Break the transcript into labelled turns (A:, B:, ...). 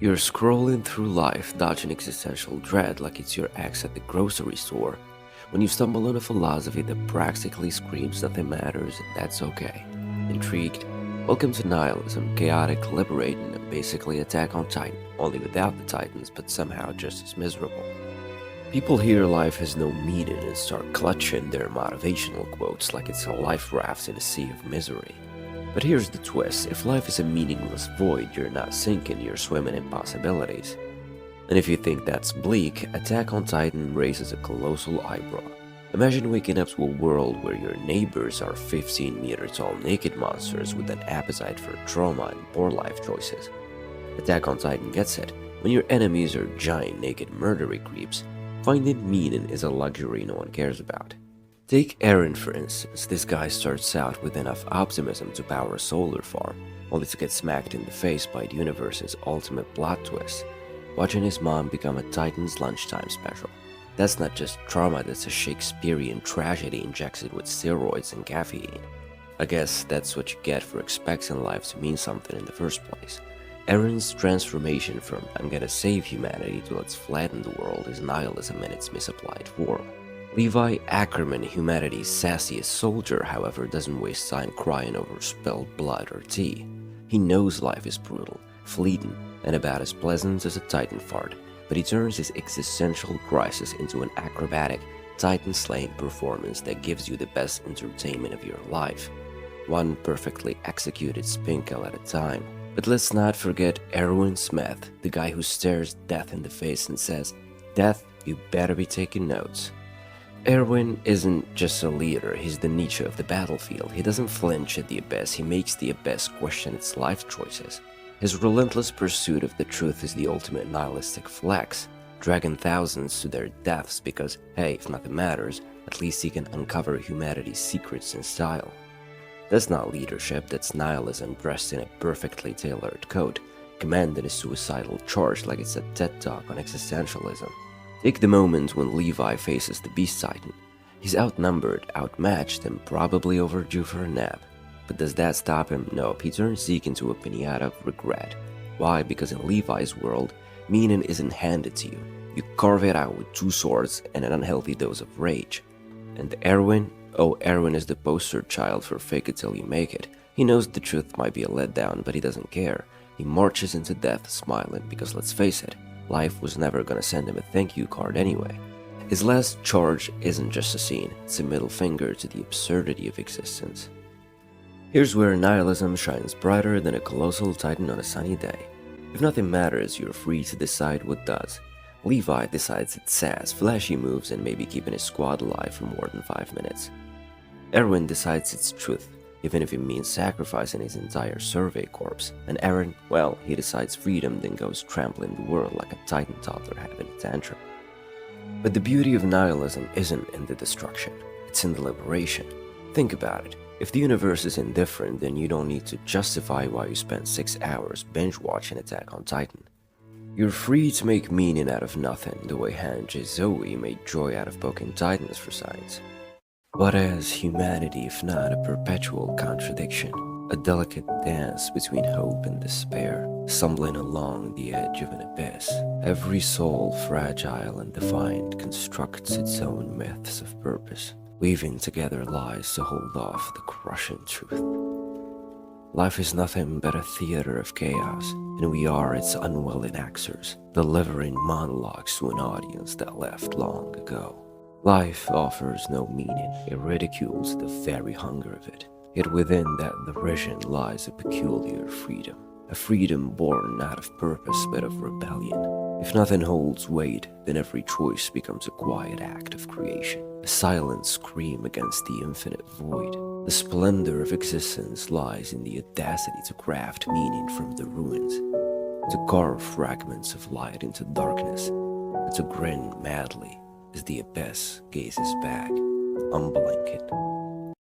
A: You're scrolling through life, dodging existential dread like it's your ex at the grocery store, when you stumble on a philosophy that practically screams nothing matters and that's okay. Intrigued? Welcome to Nihilism, chaotic, liberating, and basically Attack on Titan, only without the Titans, but somehow just as miserable. People hear life has no meaning and start clutching their motivational quotes like it's a life raft in a sea of misery. But here's the twist: if life is a meaningless void, you're not sinking, you're swimming in possibilities. And if you think that's bleak, Attack on Titan raises a colossal eyebrow. Imagine waking up to a world where your neighbors are 15-meter tall naked monsters with an appetite for trauma and poor life choices. Attack on Titan gets it. When your enemies are giant naked murdery creeps, finding meaning is a luxury no one cares about. Take Eren for instance. This guy starts out with enough optimism to power a solar farm, only to get smacked in the face by the universe's ultimate plot twist, watching his mom become a Titan's lunchtime special. That's not just trauma, that's a Shakespearean tragedy injected with steroids and caffeine. I guess that's what you get for expecting life to mean something in the first place. Eren's transformation from "I'm gonna save humanity" to "let's flatten the world" is nihilism in its misapplied form. Levi Ackerman, humanity's sassiest soldier, however, doesn't waste time crying over spilled blood or tea. He knows life is brutal, fleeting, and about as pleasant as a Titan fart, but he turns his existential crisis into an acrobatic, Titan-slaying performance that gives you the best entertainment of your life. One perfectly executed spin kill at a time. But let's not forget Erwin Smith, the guy who stares death in the face and says, "Death, you better be taking notes." Erwin isn't just a leader, he's the Nietzsche of the battlefield. He doesn't flinch at the abyss, he makes the abyss question its life choices. His relentless pursuit of the truth is the ultimate nihilistic flex, dragging thousands to their deaths because, hey, if nothing matters, at least he can uncover humanity's secrets in style. That's not leadership, that's nihilism dressed in a perfectly tailored coat, commanding a suicidal charge like it's a TED talk on existentialism. Take the moment when Levi faces the Beast Titan. He's outnumbered, outmatched, and probably overdue for a nap. But does that stop him? Nope, he turns Zeke into a pinata of regret. Why? Because in Levi's world, meaning isn't handed to you. You carve it out with two swords and an unhealthy dose of rage. And Erwin? Oh, Erwin is the poster child for fake it till you make it. He knows the truth might be a letdown, but he doesn't care. He marches into death smiling because, let's face it, life was never gonna send him a thank you card anyway. His last charge isn't just a scene, it's a middle finger to the absurdity of existence. Here's where nihilism shines brighter than a colossal Titan on a sunny day. If nothing matters, you're free to decide what does. Levi decides it's sass, flashy moves, and maybe keeping his squad alive for more than 5 minutes. Erwin decides it's truth, even if it means sacrificing his entire survey corps. And Eren, well, he decides freedom, then goes trampling the world like a Titan toddler having a tantrum. But the beauty of nihilism isn't in the destruction, it's in the liberation. Think about it. If the universe is indifferent, then you don't need to justify why you spent 6 hours binge-watching Attack on Titan. You're free to make meaning out of nothing, the way Han Zoe made joy out of poking Titans for science. What is humanity if not a perpetual contradiction? A delicate dance between hope and despair, stumbling along the edge of an abyss. Every soul, fragile and defiant, constructs its own myths of purpose, weaving together lies to hold off the crushing truth. Life is nothing but a theater of chaos, and we are its unwilling actors, delivering monologues to an audience that left long ago. Life offers no meaning, it ridicules the very hunger of it. Yet within that derision lies a peculiar freedom, a freedom born not of purpose but of rebellion. If nothing holds weight, then every choice becomes a quiet act of creation, a silent scream against the infinite void. The splendor of existence lies in the audacity to craft meaning from the ruins, to carve fragments of light into darkness, and to grin madly as the abyss gazes back, unblinking,